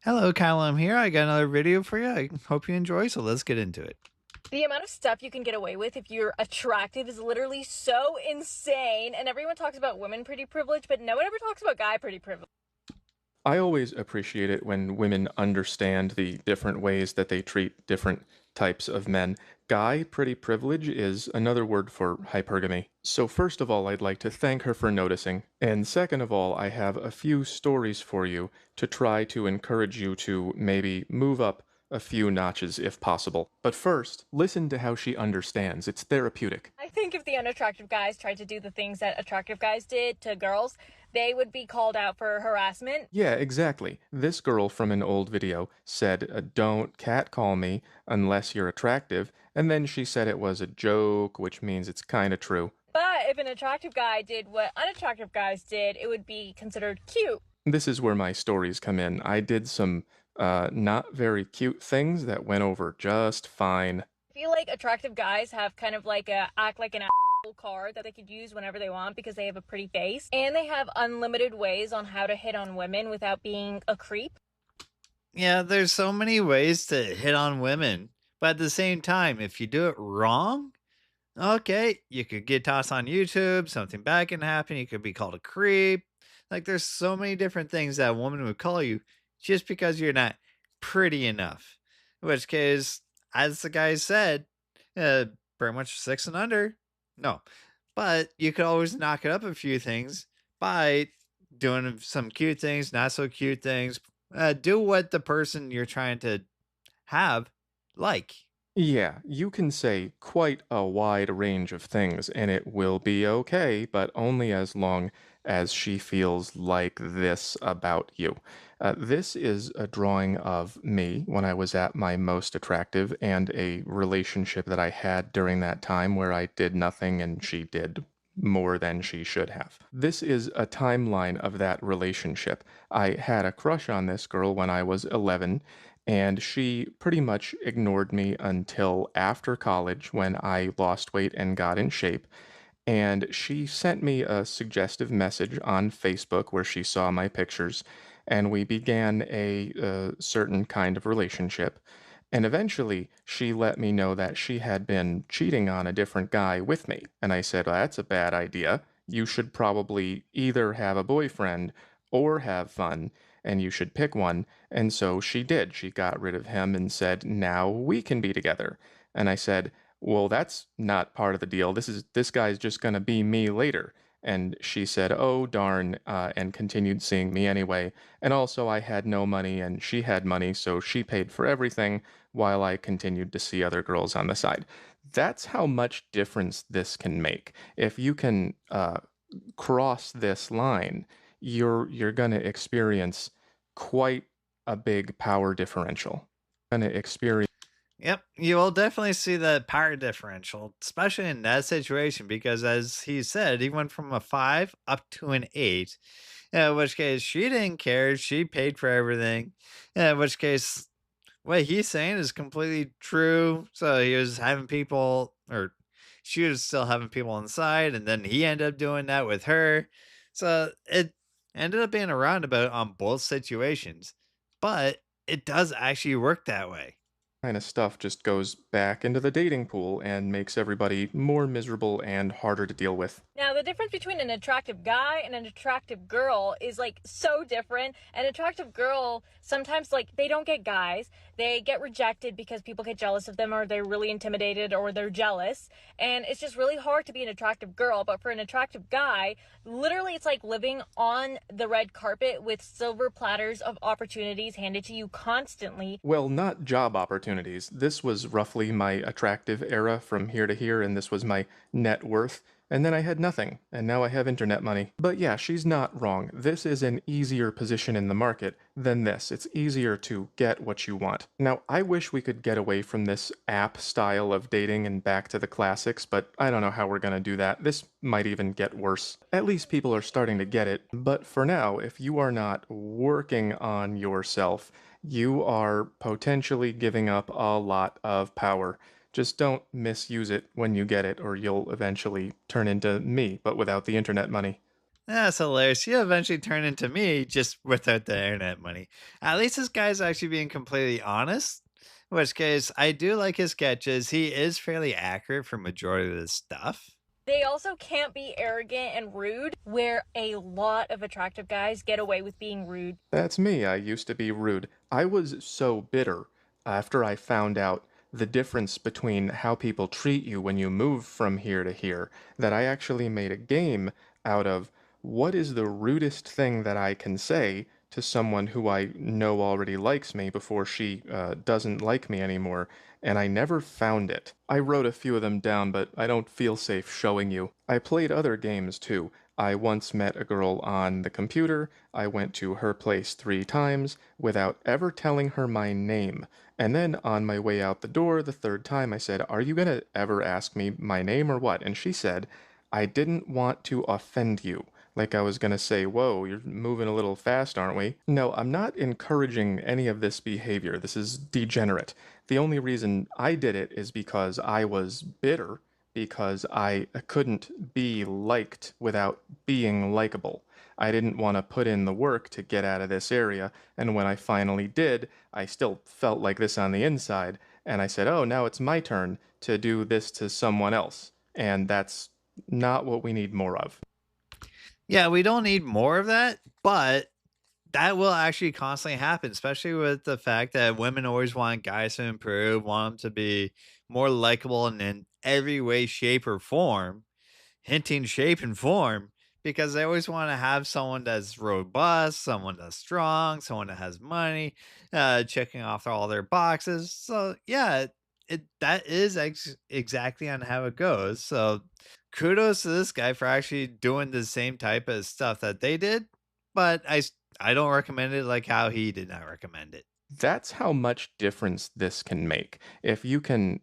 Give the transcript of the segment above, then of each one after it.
Hello, Kyle. I'm here. I got another video for you. I hope you enjoy. So let's get into it. The amount of stuff you can get away with if you're attractive is literally so insane. And everyone talks about women pretty privilege, but no one ever talks about guy pretty privilege. I always appreciate it when women understand the different ways that they treat different types of men. Guy pretty privilege is another word for hypergamy. So, first of all, I'd like to thank her for noticing. And second of all, I have a few stories for you to try to encourage you to maybe move up a few notches if possible. But first, listen to how she understands. It's therapeutic. I think if the unattractive guys tried to do the things that attractive guys did to girls, they would be called out for harassment. Yeah, exactly. This girl from an old video said, don't catcall me unless you're attractive. And then she said it was a joke, which means it's kind of true. But if an attractive guy did what unattractive guys did, it would be considered cute. This is where my stories come in. I did some not very cute things that went over just fine. I feel like attractive guys have kind of like a act like an asshole card that they could use whenever they want because they have a pretty face, and they have unlimited ways on how to hit on women without being a creep. Yeah, there's so many ways to hit on women. But at the same time, if you do it wrong, okay, you could get tossed on YouTube. Something bad can happen. You could be called a creep. Like, there's so many different things that a woman would call you just because you're not pretty enough. In which case, as the guy said, uh, pretty much six and under. No, but you could always knock it up a few things by doing some cute things, not so cute things. Do what the person you're trying to have like. Yeah, you can say quite a wide range of things and it will be okay, but only as long as she feels like this about you. This is a drawing of me when I was at my most attractive and a relationship that I had during that time where I did nothing and she did more than she should have. This is a timeline of that relationship. I had a crush on this girl when I was 11 and she pretty much ignored me until after college when I lost weight and got in shape. And she sent me a suggestive message on Facebook where she saw my pictures, and we began a certain kind of relationship. And eventually, she let me know that she had been cheating on a different guy with me. And I said, well, that's a bad idea. You should probably either have a boyfriend or have fun, and you should pick one. And so she did. She got rid of him and said, now we can be together. And I said, well, that's not part of the deal. This guy's just gonna be me later. And she said, oh, darn, and continued seeing me anyway. And also, I had no money and she had money, so she paid for everything while I continued to see other girls on the side. That's how much difference this can make. If you can cross this line, you're gonna experience quite a big power differential. Gonna experience. Yep, you will definitely see the power differential, especially in that situation, because as he said, he went from a five up to an eight. In which case, she didn't care. She paid for everything. In which case, what he's saying is completely true. So he was having people, or she was still having people inside, and then he ended up doing that with her. So it ended up being a roundabout on both situations, but it does actually work that way. Kind of stuff just goes back into the dating pool and makes everybody more miserable and harder to deal with. Now, the difference between an attractive guy and an attractive girl is like so different. An attractive girl, sometimes like they don't get guys. They get rejected because people get jealous of them, or they're really intimidated, or they're jealous. And it's just really hard to be an attractive girl. But for an attractive guy, literally it's like living on the red carpet with silver platters of opportunities handed to you constantly. Well, not job opportunities. This was roughly my attractive era from here to here, and this was my net worth. And then I had nothing, and now I have internet money. But yeah, she's not wrong. This is an easier position in the market than this. It's easier to get what you want. Now, I wish we could get away from this app style of dating and back to the classics, but I don't know how we're gonna do that. This might even get worse. At least people are starting to get it. But for now, if you are not working on yourself, you are potentially giving up a lot of power. Just don't misuse it when you get it, or you'll eventually turn into me, but without the internet money. That's hilarious. You eventually turn into me just without the internet money. At least this guy's actually being completely honest. In which case, I do like his sketches. He is fairly accurate for majority of this stuff. They also can't be arrogant and rude, where a lot of attractive guys get away with being rude. That's me. I used to be rude. I was so bitter after I found out the difference between how people treat you when you move from here to here that I actually made a game out of what is the rudest thing that I can say to someone who I know already likes me before she doesn't like me anymore, and I never found it. I wrote a few of them down, but I don't feel safe showing you. I played other games too. I once met a girl on the computer. I went to her place 3 times without ever telling her my name. And then on my way out the door, the third time, I said, "Are you gonna ever ask me my name or what?" And she said, "I didn't want to offend you." Like I was gonna say, "Whoa, you're moving a little fast, aren't we?" No, I'm not encouraging any of this behavior. This is degenerate. The only reason I did it is because I was bitter because I couldn't be liked without being likable. I didn't want to put in the work to get out of this area, and when I finally did, I still felt like this on the inside, and I said, "Oh, now it's my turn to do this to someone else." And that's not what we need more of. Yeah, we don't need more of that, but that will actually constantly happen, especially with the fact that women always want guys to improve, want them to be more likable in every way, shape, or form, hinting shape and form, because they always want to have someone that's robust, someone that's strong, someone that has money, checking off all their boxes. So yeah, that is exactly on how it goes. So kudos to this guy for actually doing the same type of stuff that they did, but I don't recommend it like how he did not recommend it. That's how much difference this can make. If you can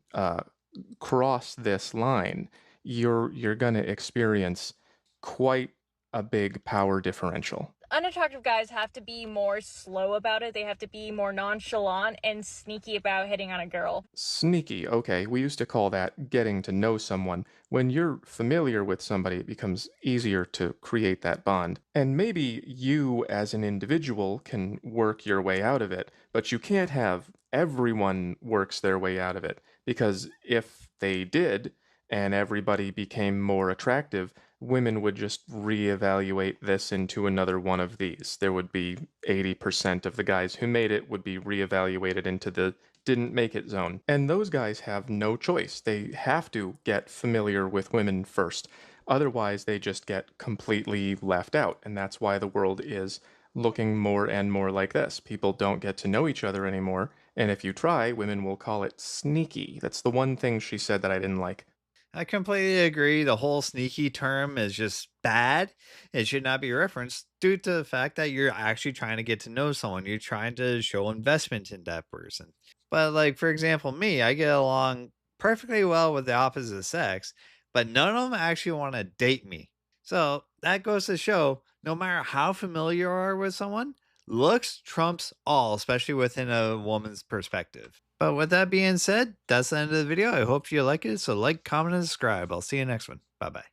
cross this line, you're going to experience quite a big power differential. Unattractive guys have to be more slow about it. They have to be more nonchalant and sneaky about hitting on a girl. Sneaky, okay, we used to call that getting to know someone. When you're familiar with somebody, it becomes easier to create that bond. And maybe you, as an individual, can work your way out of it, but you can't have everyone works their way out of it. Because if they did, and everybody became more attractive, women would just reevaluate this into another one of these. There would be 80% of the guys who made it would be reevaluated into the didn't make it zone. And those guys have no choice. They have to get familiar with women first. Otherwise, they just get completely left out. And that's why the world is looking more and more like this. People don't get to know each other anymore. And if you try, women will call it sneaky. That's the one thing she said that I didn't like. I completely agree. The whole sneaky term is just bad. It should not be referenced due to the fact that you're actually trying to get to know someone. You're trying to show investment in that person. But, like, for example, me, I get along perfectly well with the opposite sex, but none of them actually want to date me. So that goes to show no matter how familiar you are with someone, looks trumps all, especially within a woman's perspective. But with that being said, that's the end of the video. I hope you like it. So like, comment, and subscribe. I'll see you next one. Bye bye.